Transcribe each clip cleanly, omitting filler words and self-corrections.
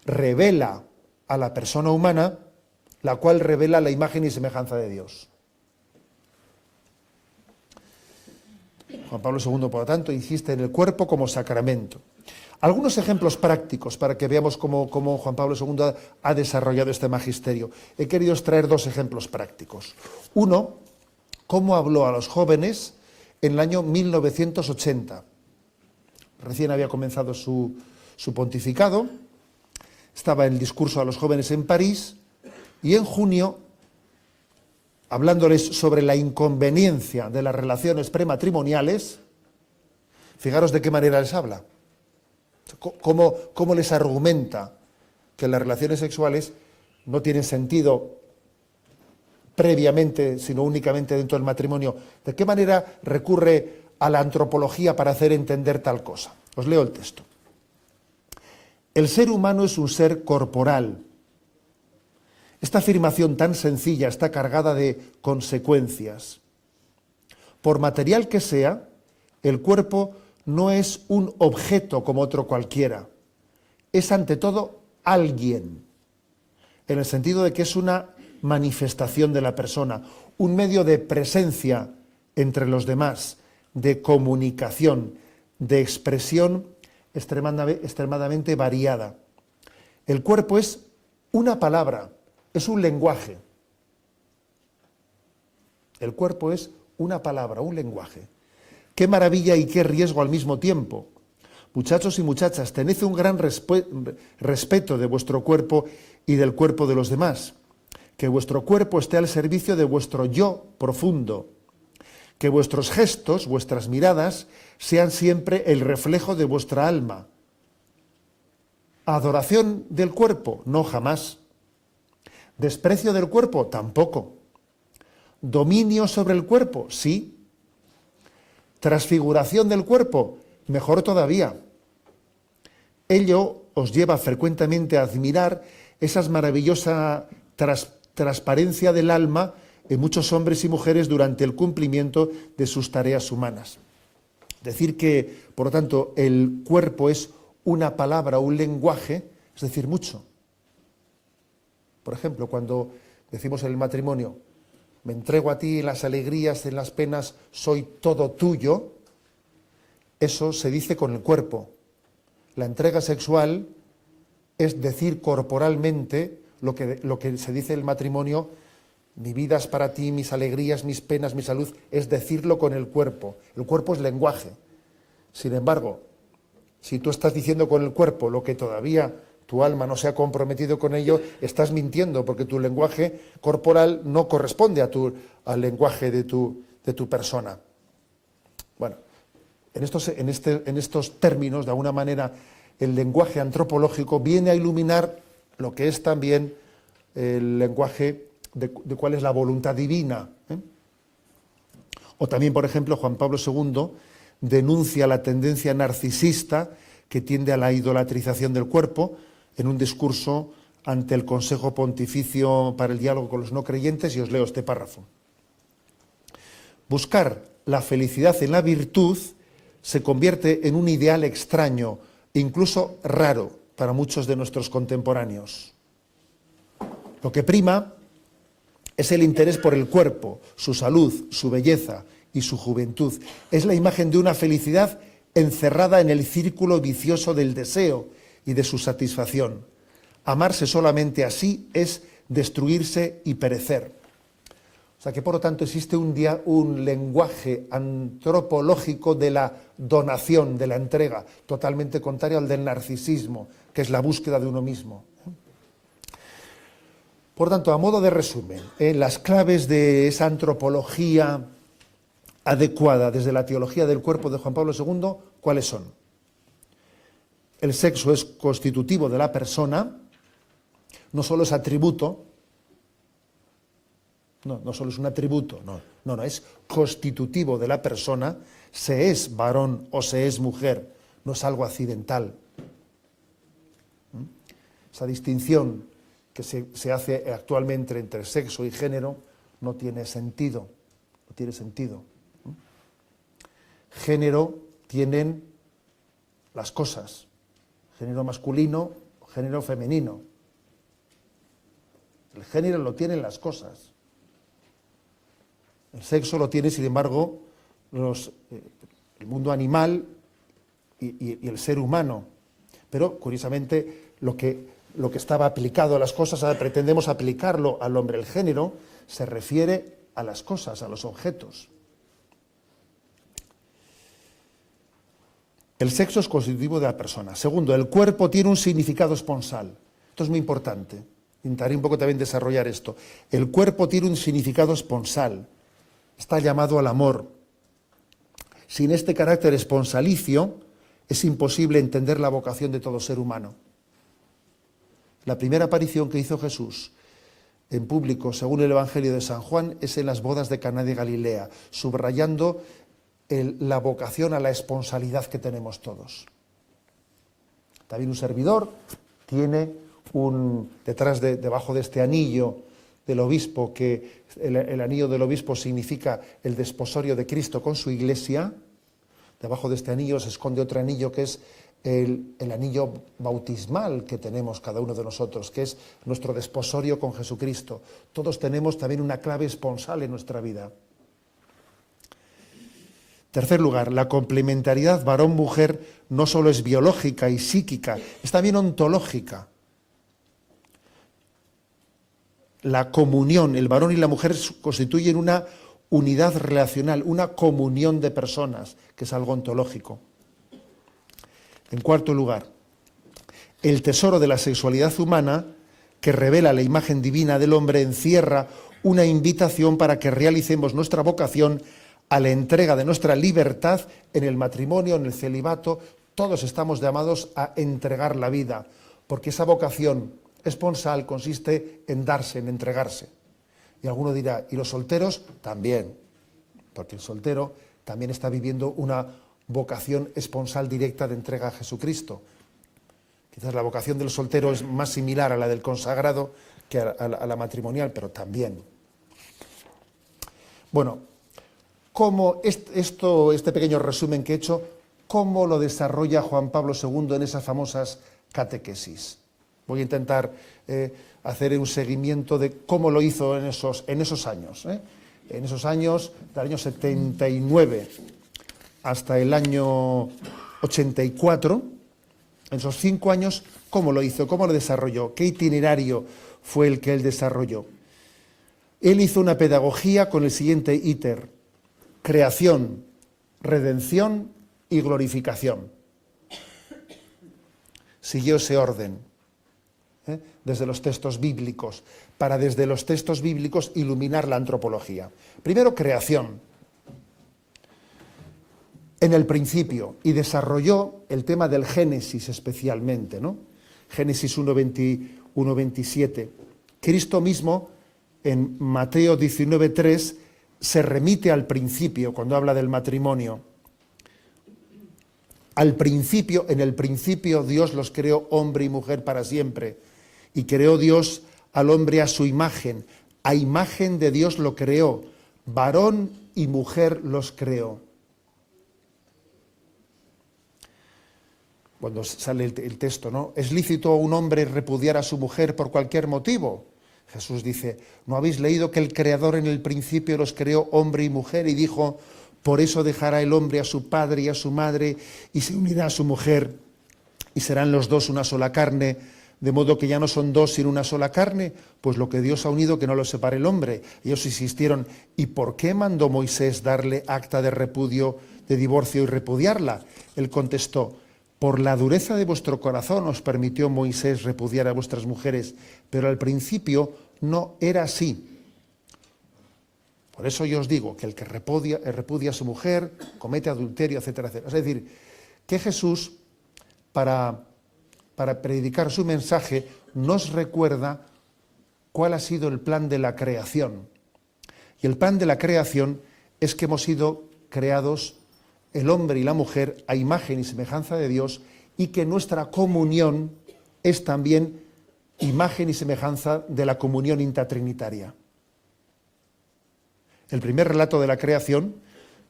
revela a la persona humana, la cual revela la imagen y semejanza de Dios. Juan Pablo II, por lo tanto, insiste en el cuerpo como sacramento. Algunos ejemplos prácticos para que veamos cómo Juan Pablo II ha desarrollado este magisterio. He querido extraer dos ejemplos prácticos. Uno, cómo habló a los jóvenes en el año 1980. Recién había comenzado su pontificado, estaba en el discurso a los jóvenes en París, y en junio, hablándoles sobre la inconveniencia de las relaciones prematrimoniales, fijaros de qué manera les habla. Cómo les argumenta que las relaciones sexuales no tienen sentido previamente, sino únicamente dentro del matrimonio. ¿De qué manera recurre a la antropología para hacer entender tal cosa? Os leo el texto. El ser humano es un ser corporal. Esta afirmación tan sencilla está cargada de consecuencias. Por material que sea, el cuerpo no es un objeto como otro cualquiera. Es ante todo alguien, en el sentido de que es una manifestación de la persona, un medio de presencia entre los demás, de comunicación, de expresión extremadamente variada. El cuerpo es una palabra, es un lenguaje. El cuerpo es una palabra, un lenguaje. Qué maravilla y qué riesgo al mismo tiempo. Muchachos y muchachas, tened un gran respeto de vuestro cuerpo y del cuerpo de los demás. Que vuestro cuerpo esté al servicio de vuestro yo profundo. Que vuestros gestos, vuestras miradas, sean siempre el reflejo de vuestra alma. ¿Adoración del cuerpo? No, jamás. ¿Desprecio del cuerpo? Tampoco. ¿Dominio sobre el cuerpo? Sí. ¿Transfiguración del cuerpo? Mejor todavía. Ello os lleva frecuentemente a admirar esa maravillosa transparencia del alma en muchos hombres y mujeres durante el cumplimiento de sus tareas humanas. Decir que, por lo tanto, el cuerpo es una palabra, un lenguaje, es decir, mucho. Por ejemplo, cuando decimos en el matrimonio, me entrego a ti en las alegrías, en las penas, soy todo tuyo, eso se dice con el cuerpo. La entrega sexual es decir corporalmente lo que se dice en el matrimonio, mi vida es para ti, mis alegrías, mis penas, mi salud, es decirlo con el cuerpo. El cuerpo es lenguaje. Sin embargo, si tú estás diciendo con el cuerpo lo que todavía tu alma no se ha comprometido con ello, estás mintiendo, porque tu lenguaje corporal no corresponde al lenguaje de tu persona. Bueno, en estos términos, de alguna manera, el lenguaje antropológico viene a iluminar lo que es también el lenguaje de cuál es la voluntad divina. O también, por ejemplo, Juan Pablo II denuncia la tendencia narcisista que tiende a la idolatrización del cuerpo en un discurso ante el Consejo Pontificio para el Diálogo con los No Creyentes, y os leo este párrafo. Buscar la felicidad en la virtud se convierte en un ideal extraño, incluso raro, para muchos de nuestros contemporáneos. Lo que prima es el interés por el cuerpo, su salud, su belleza y su juventud. Es la imagen de una felicidad encerrada en el círculo vicioso del deseo y de su satisfacción. Amarse solamente así es destruirse y perecer. O sea que, por lo tanto, existe un lenguaje antropológico de la donación, de la entrega, totalmente contrario al del narcisismo, que es la búsqueda de uno mismo. Por tanto, a modo de resumen, las claves de esa antropología adecuada desde la teología del cuerpo de Juan Pablo II, ¿cuáles son? El sexo es constitutivo de la persona, no solo es atributo, no solo es un atributo, no, es constitutivo de la persona, se es varón o se es mujer, no es algo accidental. Esa distinción que se hace actualmente entre sexo y género no tiene sentido, no tiene sentido. Género tienen las cosas, género masculino, género femenino. El género lo tienen las cosas. El sexo lo tiene, sin embargo, el mundo animal y el ser humano. Pero, curiosamente, lo que estaba aplicado a las cosas, ahora pretendemos aplicarlo al hombre. El género se refiere a las cosas, a los objetos. El sexo es constitutivo de la persona. Segundo, el cuerpo tiene un significado esponsal. Esto es muy importante. Intentaré un poco también desarrollar esto. El cuerpo tiene un significado esponsal. Está llamado al amor. Sin este carácter esponsalicio, es imposible entender la vocación de todo ser humano. La primera aparición que hizo Jesús en público, según el Evangelio de San Juan, es en las bodas de Caná de Galilea, subrayando la vocación a la esponsalidad que tenemos todos. También un servidor tiene debajo de este anillo del obispo, que el anillo del obispo significa el desposorio de Cristo con su iglesia. Debajo de este anillo se esconde otro anillo que es el anillo bautismal que tenemos cada uno de nosotros, que es nuestro desposorio con Jesucristo. Todos tenemos también una clave esponsal en nuestra vida. Tercer lugar, la complementariedad varón-mujer no solo es biológica y psíquica, es también ontológica. La comunión, el varón y la mujer constituyen una unidad relacional, una comunión de personas, que es algo ontológico. En cuarto lugar, el tesoro de la sexualidad humana, que revela la imagen divina del hombre, encierra una invitación para que realicemos nuestra vocación a la entrega de nuestra libertad en el matrimonio, en el celibato. Todos estamos llamados a entregar la vida, porque esa vocación esponsal consiste en darse, en entregarse. Y alguno dirá, ¿y los solteros? También, porque el soltero también está viviendo una vocación esponsal directa de entrega a Jesucristo. Quizás la vocación del soltero es más similar a la del consagrado que a la matrimonial, pero también. Bueno, ¿cómo este pequeño resumen que he hecho, cómo lo desarrolla Juan Pablo II en esas famosas catequesis? Voy a intentar hacer un seguimiento de cómo lo hizo en esos años. En esos años, del año 79 hasta el año 84, en esos 5 años, ¿cómo lo hizo? ¿Cómo lo desarrolló? ¿Qué itinerario fue el que él desarrolló? Él hizo una pedagogía con el siguiente íter: creación, redención y glorificación. Siguió ese orden, desde los textos bíblicos, para desde los textos bíblicos iluminar la antropología. Primero, creación, en el principio, y desarrolló el tema del Génesis especialmente, ¿no? Génesis 1:27. Cristo mismo, en Mateo 19:3, se remite al principio cuando habla del matrimonio. Al principio, en el principio Dios los creó hombre y mujer para siempre. Y creó Dios al hombre a su imagen. A imagen de Dios lo creó. Varón y mujer los creó. Cuando sale el texto, ¿no? ¿Es lícito a un hombre repudiar a su mujer por cualquier motivo? Jesús dice, ¿no habéis leído que el Creador en el principio los creó hombre y mujer? Y dijo, por eso dejará el hombre a su padre y a su madre y se unirá a su mujer y serán los dos una sola carne, de modo que ya no son dos sino una sola carne. Pues lo que Dios ha unido que no lo separe el hombre. Ellos insistieron, ¿y por qué mandó Moisés darle acta de repudio, de divorcio y repudiarla? Él contestó, por la dureza de vuestro corazón os permitió Moisés repudiar a vuestras mujeres, pero al principio no era así. Por eso yo os digo que el que repudia a su mujer, comete adulterio, etcétera, etcétera. Es decir, que Jesús, para predicar su mensaje, nos recuerda cuál ha sido el plan de la creación. Y el plan de la creación es que hemos sido creados el hombre y la mujer a imagen y semejanza de Dios, y que nuestra comunión es también imagen y semejanza de la comunión intratrinitaria. El primer relato de la creación,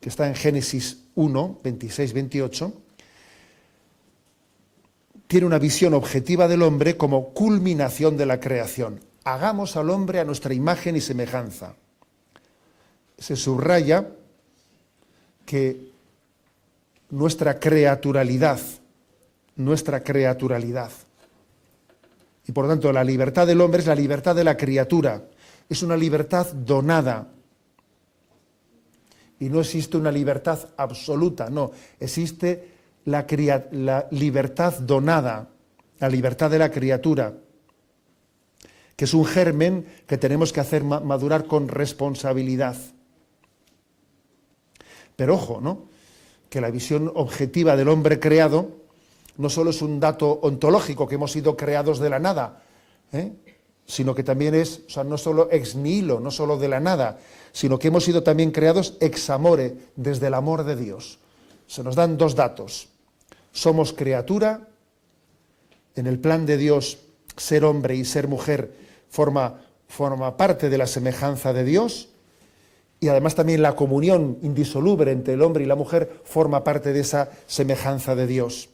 que está en Génesis 1, 26, 28, tiene una visión objetiva del hombre como culminación de la creación. Hagamos al hombre a nuestra imagen y semejanza. Se subraya que nuestra creaturalidad, y por lo tanto la libertad del hombre es la libertad de la criatura, es una libertad donada. Y no existe una libertad absoluta, no, existe la libertad donada, la libertad de la criatura, que es un germen que tenemos que hacer madurar con responsabilidad. Pero ojo, ¿no?, que la visión objetiva del hombre creado no solo es un dato ontológico, que hemos sido creados de la nada, sino que también es, o sea, no solo ex nihilo, no solo de la nada, sino que hemos sido también creados ex amore, desde el amor de Dios. Se nos dan dos datos. Somos criatura, en el plan de Dios, ser hombre y ser mujer forma parte de la semejanza de Dios, y además también la comunión indisoluble entre el hombre y la mujer forma parte de esa semejanza de Dios.